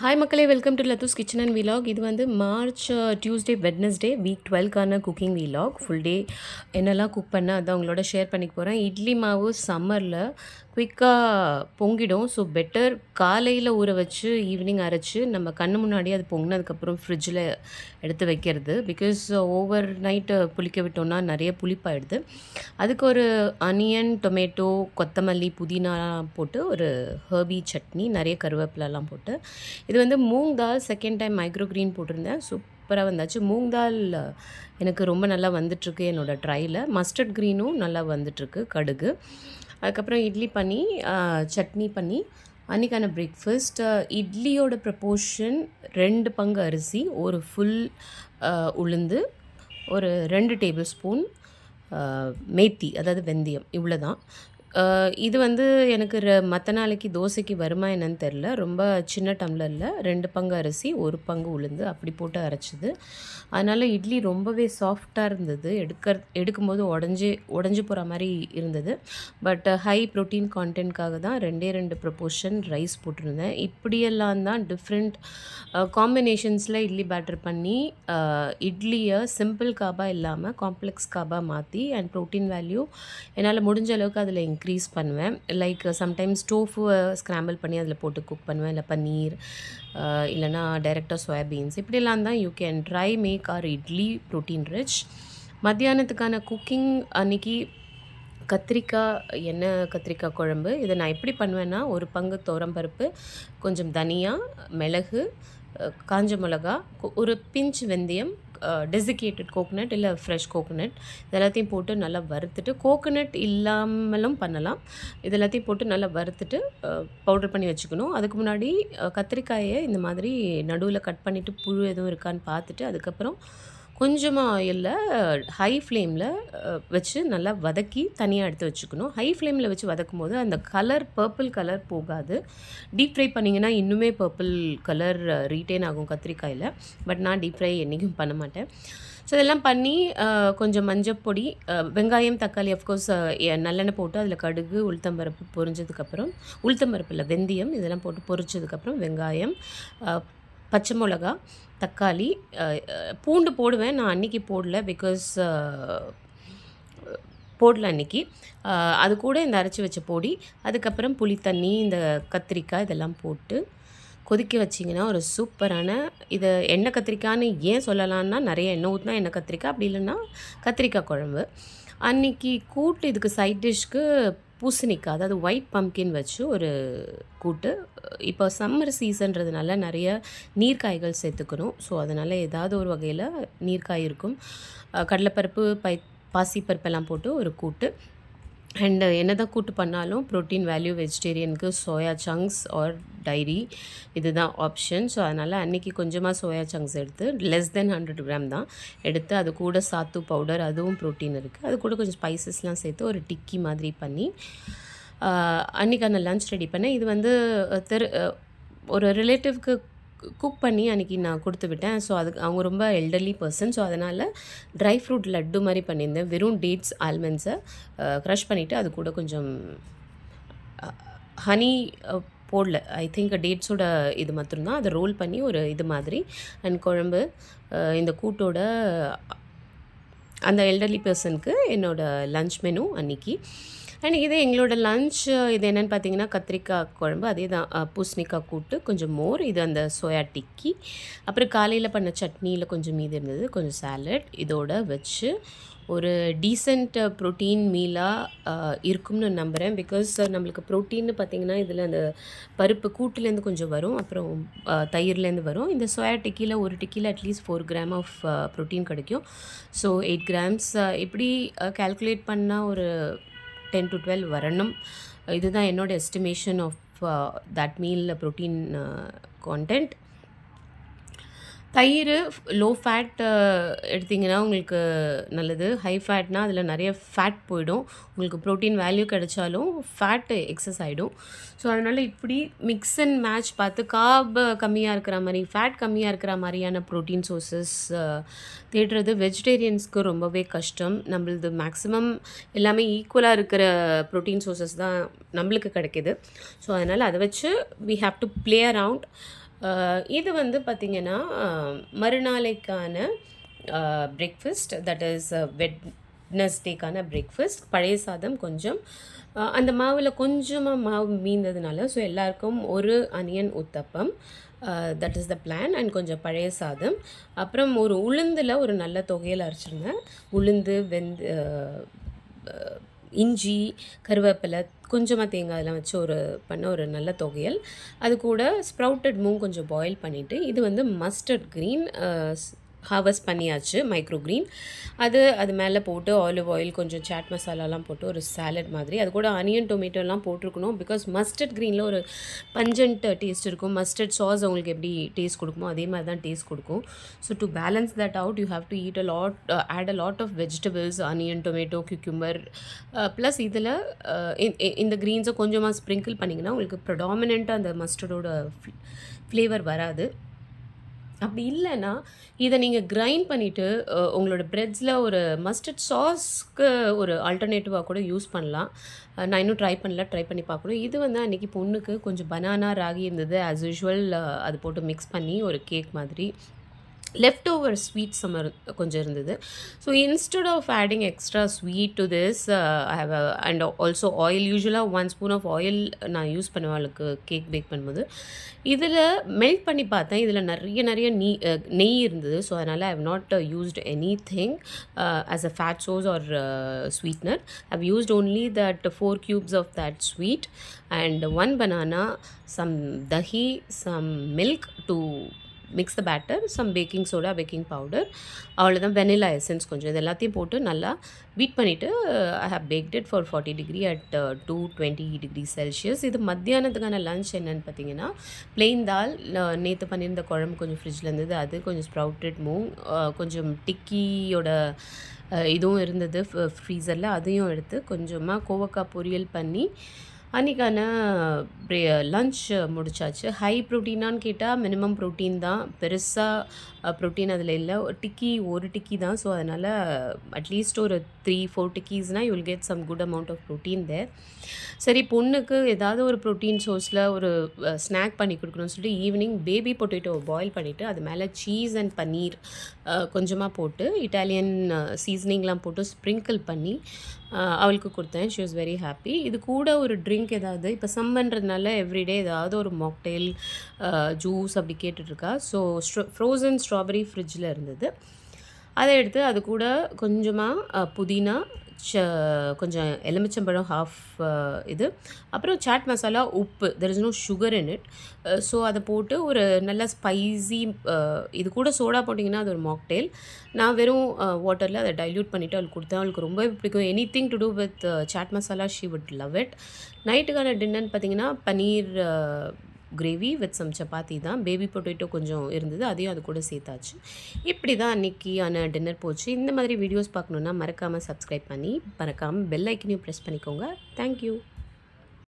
Hi மக்களே, welcome to Latha's kitchen and vlog. இது வந்து மார்ச் டியூஸ்டே வெட்னஸ்டே வீக் 12க்கான குக்கிங் விலாக். ஃபுல் டே என்னெல்லாம் குக் பண்ண அதான் உங்களோட ஷேர் பண்ணிக்க போகிறேன். இட்லி மாவு சம்மரில் குயிக்காக பொங்கிடும். ஸோ பெட்டர் காலையில் ஊற வச்சு ஈவினிங் அரைச்சி நம்ம கண்ணு முன்னாடி அது பொங்கினதுக்கப்புறம் ஃப்ரிட்ஜில் எடுத்து வைக்கிறது. பிகாஸ் ஓவர் நைட்டு புளிக்க விட்டோம்னா நிறைய புளிப்பாயிடுது. அதுக்கு ஒரு அனியன், டொமேட்டோ, கொத்தமல்லி, புதினா போட்டு ஒரு ஹர்பி சட்னி, நிறைய கருவேப்பிலெல்லாம் போட்டு. இது வந்து மூங் தால் செகண்ட் டைம் மைக்ரோ க்ரீன் போட்டிருந்தேன். சூப்பராக வந்தாச்சு. மூங் தால் எனக்கு ரொம்ப நல்லா வந்துட்டுருக்கு என்னோடய ட்ரையில். மஸ்டர்ட் க்ரீனும் நல்லா வந்துட்டுருக்கு, கடுகு. அதுக்கப்புறம் இட்லி பண்ணி சட்னி பண்ணி அன்றைக்கான பிரேக்ஃபாஸ்ட். இட்லியோட ப்ரப்போர்ஷன் 2 பங்கு அரிசி, ஒரு ஃபுல் உளுந்து, ஒரு 2 டேபிள் ஸ்பூன் மேத்தி, அதாவது வெந்தயம், இவ்வளோ தான். இது வந்து எனக்கு மற்ற நாளைக்கு தோசைக்கு வருமா என்னன்னு தெரில. ரொம்ப சின்ன டம்ளரில் 2 பங்கு அரிசி, 1 பங்கு உளுந்து அப்படி போட்டு அரைச்சிது. அதனால் இட்லி ரொம்பவே சாஃப்டாக இருந்தது. எடுக்கும்போது உடஞ்சி போகிற மாதிரி இருந்தது. பட் ஹை ப்ரோட்டீன் கான்டென்ட்காக தான் 2 ப்ரப்போர்ஷன் ரைஸ் போட்டிருந்தேன். இப்படியெல்லாம் தான் டிஃப்ரெண்ட் காம்பினேஷன்ஸில் இட்லி பேட்டர் பண்ணி இட்லியை சிம்பிள் காபாக இல்லாமல் காம்ப்ளெக்ஸ் காபாக மாற்றி அண்ட் ப்ரோட்டீன் வேல்யூ என்னால் முடிஞ்ச அளவுக்கு அதில் இன்க்ரீஸ் பண்ணுவேன். லைக் சம்டைம்ஸ் டோஃபுவை ஸ்க்ராம்பிள் பண்ணி அதில் போட்டு குக் பண்ணுவேன். இல்லை பன்னீர், இல்லைனா டைரெக்டாக சோயாபீன்ஸ், இப்படிலாம் தான் you can try make or idli protein rich. மத்தியானத்துக்கான குக்கிங் அன்றைக்கி கத்திரிக்காய், எண்ணெய் கத்திரிக்காய் குழம்பு. இதை நான் எப்படி பண்ணுவேன்னா, 1 பங்கு துவரம்பருப்பு, கொஞ்சம் தனியா, மிளகு, காஞ்ச மிளகா, ஒரு பிஞ்ச் வெந்தயம், டெசிகேட்டட் கோகோனட் இல்லை ஃப்ரெஷ் கோகோனட், இது எல்லாத்தையும் போட்டு நல்லா வறுத்துட்டு, கோகோனட் இல்லாமலும் பண்ணலாம், இது எல்லாத்தையும் போட்டு நல்லா வறுத்துட்டு பவுடர் பண்ணி வச்சுக்கணும். அதுக்கு முன்னாடி கத்திரிக்காயை இந்த மாதிரி நடுவில் கட் பண்ணிவிட்டு புழு எதுவும் இருக்கான்னு பார்த்துட்டு, அதுக்கப்புறம் கொஞ்சமாக ஆயிலில் ஹை ஃப்ளேமில் வச்சு நல்லா வதக்கி தனியாக எடுத்து வச்சுக்கணும். ஹை ஃப்ளேமில் வச்சு வதக்கும் போது அந்த கலர் பர்பிள் கலர் போகாது. டீப் ஃப்ரை பண்ணிங்கன்னா இன்னுமே பர்பிள் கலர் ரீட்டைன் ஆகும் கத்திரிக்காயில். பட் நான் டீப் ஃப்ரை என்றைக்கும் பண்ண மாட்டேன். ஸோ இதெல்லாம் பண்ணி கொஞ்சம் மஞ்சப்பொடி, வெங்காயம், தக்காளி, அஃப்கோர்ஸ் நல்லெண்ணெய் போட்டு அதில் கடுகு, உளுத்தம்பருப்பு பொரிஞ்சதுக்கப்புறம், உளுத்தம்பருப்பு இல்லை வெந்தயம், இதெல்லாம் போட்டு பொரிச்சதுக்கப்புறம் வெங்காயம், பச்சை மிளகா, தக்காளி, பூண்டு போடுவேன். நான் அன்றைக்கி போடல, பிகாஸ் போடல அன்றைக்கி. அது கூட இந்த அரைச்சி வச்ச பொடி, அதுக்கப்புறம் புளி தண்ணி, இந்த கத்திரிக்காய் இதெல்லாம் போட்டு கொதிக்க வச்சிங்கன்னா ஒரு சூப்பரான, இதை எண்ணெய் கத்திரிக்காய்னு ஏன் சொல்லலான்னா, நிறைய எண்ணெய் ஊற்றினா எண்ணெய் கத்திரிக்காய், அப்படி இல்லைன்னா கத்திரிக்காய் குழம்பு. அன்றைக்கி கூட்டு இதுக்கு சைட் டிஷ்க்கு பூசணிக்காய், அதாவது ஒயிட் பம்ப்கின் வச்சு ஒரு கூட்டு. இப்போ சம்மர் சீசன்றதுனால நிறைய நீர்க்காய்கள் சேர்த்துக்கணும். ஸோ அதனால் ஏதாவது ஒரு வகையில் நீர்க்காய் இருக்கும். கடலைப்பருப்பு, பாசிப்பருப்பெல்லாம் போட்டு ஒரு கூட்டு. அண்டு என்ன தான் கூட்டு பண்ணாலும் ப்ரோட்டீன் வேல்யூ வெஜிடேரியனுக்கு சோயா சங்க்ஸ் ஆர் டைரி இதுதான் ஆப்ஷன். ஸோ அதனால் அன்றைக்கி கொஞ்சமாக சோயா சங்க்ஸ் எடுத்து, லெஸ் தென் 100 கிராம் தான் எடுத்து, அது கூட சாத்து பவுடர், அதுவும் ப்ரோட்டீன் இருக்குது, அது கூட கொஞ்சம் ஸ்பைசஸ்லாம் சேர்த்து ஒரு டிக்கி மாதிரி பண்ணி அன்றைக்கான லன்ச் ரெடி பண்ணேன். இது வந்து ஒரு ரிலேட்டிவ்க்கு குக் பண்ணி அன்றைக்கி நான் கொடுத்து விட்டேன். ஸோ அதுக்கு அவங்க ரொம்ப எல்டர்லி பர்சன். ஸோ அதனால் ட்ரை ஃப்ரூட் லட்டு மாதிரி பண்ணியிருந்தேன். வெறும் டேட்ஸ், ஆல்மண்ட்ஸை க்ரஷ் பண்ணிவிட்டு அது கூட கொஞ்சம் ஹனி போடல, ஐ திங்க் டேட்ஸோட இது மட்டும்தான், அதை ரோல் பண்ணி ஒரு இது மாதிரி. அண்ட் குழம்பு இந்த கூட்டோட அந்த எல்டர்லி பர்சனுக்கு என்னோடய லன்ச் மெனு அன்றைக்கி. அண்ட் இது எங்களோட லன்ச். இது என்னென்னு பார்த்தீங்கன்னா, கத்திரிக்காய் குழம்பு, அதே தான், பூசணிக்காய் கூட்டு, கொஞ்சம் மோர், இது அந்த சோயா டிக்கி, அப்புறம் காலையில் பண்ண சட்னியில் கொஞ்சம் மீதி இருந்தது, கொஞ்சம் சாலட், இதோட வச்சு ஒரு டீசெண்ட் ப்ரோட்டீன் மீலாக இருக்கும்னு நம்புகிறேன். பிகாஸ் நம்மளுக்கு ப்ரோட்டீன்னு பார்த்திங்கன்னா இதில் அந்த பருப்பு கூட்டுலேருந்து கொஞ்சம் வரும், அப்புறம் தயிர்லேருந்து வரும். இந்த சோயா டிக்கியில் ஒரு டிக்கியில் அட்லீஸ்ட் 4 கிராம் ஆஃப் ப்ரோட்டீன் கிடைக்கும். ஸோ 8 கிராம்ஸ் இப்படி கால்குலேட் பண்ணால் ஒரு 10 to 12 வரணும். இதுதான் என்னோடய estimation of that meal protein content. தயிர் லோ ஃபேட் எடுத்திங்கன்னா உங்களுக்கு நல்லது. ஹை ஃபேட்னால் அதில் நிறைய ஃபேட் போயிடும். உங்களுக்கு ப்ரோட்டீன் வேல்யூ கிடைச்சாலும் ஃபேட்டு எக்ஸஸ் ஆகிடும். ஸோ அதனால் இப்படி மிக்ஸ் அண்ட் மேட்ச் பார்த்து கார்ப் கம்மியாக இருக்கிற மாதிரி, ஃபேட் கம்மியாக இருக்கிற மாதிரியான ப்ரோட்டீன் சோர்ஸஸ் தேடுறது வெஜிடேரியன்ஸ்க்கு ரொம்பவே கஷ்டம். நம்மளது மேக்ஸிமம் எல்லாமே ஈக்குவலாக இருக்கிற ப்ரோட்டீன் சோர்ஸஸ் தான் நம்மளுக்கு கிடைக்கிது. ஸோ அதனால் அதை வச்சு we have to play around. இது வந்து பார்த்திங்கன்னா மறுநாளைக்கான பிரேக்ஃபாஸ்ட், தட் இஸ் வெட்னஸ்டேக்கான பிரேக்ஃபாஸ்ட். பழைய சாதம் கொஞ்சம், அந்த மாவில் கொஞ்சமாக மாவு மீந்ததுனால ஸோ எல்லாருக்கும் ஒரு onion uttapam, that is the plan. And கொஞ்சம் பழைய சாதம், அப்புறம் ஒரு உளுந்தில் ஒரு நல்ல தொகையில் அரைச்சிருந்தேன். உளுந்து இஞ்சி, கருவேப்பிலை, கொஞ்சமாக தேங்காய் எல்லாம் வச்சு ஒரு நல்ல தொகையல். அது கூட ஸ்ப்ரவுட்டட் மூங் கொஞ்சம் பாயில் பண்ணிவிட்டு, இது வந்து மஸ்டர்ட் க்ரீன் ஹார்வெஸ்ட் பண்ணியாச்சு, மைக்ரோ க்ரீன். அது மேலே போட்டு ஆலிவ் ஆயில், கொஞ்சம் சாட் மசாலாலாம் போட்டு ஒரு சாலட் மாதிரி. அது கூட ஆனியன் டொமேட்டோலாம் போட்டிருக்கணும், பிகாஸ் மஸ்டர்ட் க்ரீனில் ஒரு பஞ்சன்ட் டேஸ்ட் இருக்கும். மஸ்டர்ட் சாஸ் உங்களுக்கு எப்படி டேஸ்ட் கொடுக்குமோ அதே மாதிரி தான் டேஸ்ட் கொடுக்கும். So to balance that out you have to eat add a lot of vegetables, onion, tomato, cucumber. Plus இதில் இந்த க்ரீன்ஸை கொஞ்சமாக ஸ்ப்ரிங்கிள் பண்ணிங்கன்னா உங்களுக்கு ப்ரடாமினெண்ட்டாக அந்த மஸ்டர்டோட ஃப்ளேவர் வராது. அப்படி இல்லைன்னா இதை நீங்கள் கிரைண்ட் பண்ணிவிட்டு உங்களோட ப்ரெட்ஸில் ஒரு மஸ்டர்ட் சாஸ்க்கு ஒரு ஆல்டர்னேட்டிவாக கூட யூஸ் பண்ணலாம். நான் இன்னும் ட்ரை பண்ணி பார்க்கணும். இது வந்து அன்றைக்கி பொண்ணுக்கு கொஞ்சம் பனானா, ராகி இருந்தது. ஆஸ் யூஷுவல் அது போட்டு மிக்ஸ் பண்ணி ஒரு கேக் மாதிரி. லெஃப்ட் ஓவர் ஸ்வீட் சம்மர் கொஞ்சம் இருந்தது. So instead of adding extra sweet to this, I have and also oil. யூஸ்வலாக 1 ஸ்பூன் ஆஃப் ஆயில் நான் யூஸ் பண்ணுவேன் அவளுக்கு கேக் பேக் பண்ணும்போது. இதில் மெல்ட் பண்ணி பார்த்தேன், இதில் நிறைய நெய் இருந்தது. ஸோ அதனால் I have not used anything as a fat source or sweetener. I have used only that 4 cubes of that sweet and 1 banana, some dahi, some milk to mix the batter, some baking soda, baking powder, அவ்வளோதான். Vanilla essence கொஞ்சம், இது எல்லாத்தையும் போட்டு நல்லா beat பண்ணிவிட்டு I have baked it for 40 degree at 220 degrees Celsius. இது மத்தியானத்துக்கான lunch என்னென்னு பார்த்தீங்கன்னா, பிளெயின் தால், நேற்று பண்ணியிருந்த குழம்பு கொஞ்சம் ஃப்ரிட்ஜில் இருந்தது, அது கொஞ்சம் ஸ்ப்ரவுட்டட் மூங், கொஞ்சம் டிக்கியோட இதுவும் இருந்தது ஃப்ரீசரில், அதையும் எடுத்து கொஞ்சமாக கோவக்காய் பொரியல் பண்ணி அன்றைக்கான லன்ச் முடிச்சாச்சு. ஹை ப்ரோட்டீனான்னு கேட்டால் மினிமம் ப்ரோட்டீன் தான், பெருசாக ப்ரோட்டீன் அதில் இல்லை. ஒரு டிக்கி தான். ஸோ அதனால் அட்லீஸ்ட் ஒரு 3-4 டிக்கீஸ்னால் you will get some good amount of protein there. சரி, பொண்ணுக்கு ஏதாவது ஒரு ப்ரோட்டீன் சோர்ஸில் ஒரு ஸ்நாக் பண்ணி கொடுக்கணும்னு சொல்லிட்டு ஈவினிங் பேபி பொட்டேட்டோ பாயில் பண்ணிவிட்டு அது மேலே சீஸ் அண்ட் பன்னீர் கொஞ்சமாக போட்டு இட்டாலியன் சீசனிங்லாம் போட்டு ஸ்ப்ரிங்கிள் பண்ணி அவளுக்கு கொடுத்தேன். She was very happy. இது கூட ஒரு ட்ரிங்க் ஏதாவது, இப்போ சம்மன்றதுனால எவ்ரிடே ஏதாவது ஒரு மாக்டெயில், ஜூஸ் அப்படி கேட்டுட்ருக்கா. ஸோ ஃப்ரோசன் ஸ்ட்ராபெரி ஃப்ரிட்ஜில் இருந்தது, அதை எடுத்து அது கூட கொஞ்சமாக புதினா, கொஞ்சம் எலுமிச்சம்பழம் ஹாஃப் இது, அப்புறம் சாட் மசாலா, உப்பு, there is no sugar in it. So அதை போட்டு ஒரு நல்ல ஸ்பைசி, இது கூட சோடா போட்டிங்கன்னா அது ஒரு மாக்டெயில். நான் வெறும் வாட்டரில் அதை டைல்யூட் பண்ணிவிட்டு அவளுக்கு கொடுத்தேன். அவளுக்கு ரொம்ப பிடிக்கும். Anything to do with chaat masala, she would love it. நைட்டுக்கான டின்னர்னு பார்த்திங்கன்னா paneer gravy with some chapati தான். பேபி பொட்டேட்டோ கொஞ்சம் இருந்தது, அதையும் அது கூட சேர்த்தாச்சு. இப்படி தான் அன்றைக்கியான டின்னர் போச்சு. இந்த மாதிரி வீடியோஸ் பார்க்கணுன்னா மறக்காமல் சப்ஸ்கிரைப் பண்ணி மறக்காமல் பெல் ஐக்கனையும் ப்ரெஸ் பண்ணிக்கோங்க. தேங்க்யூ.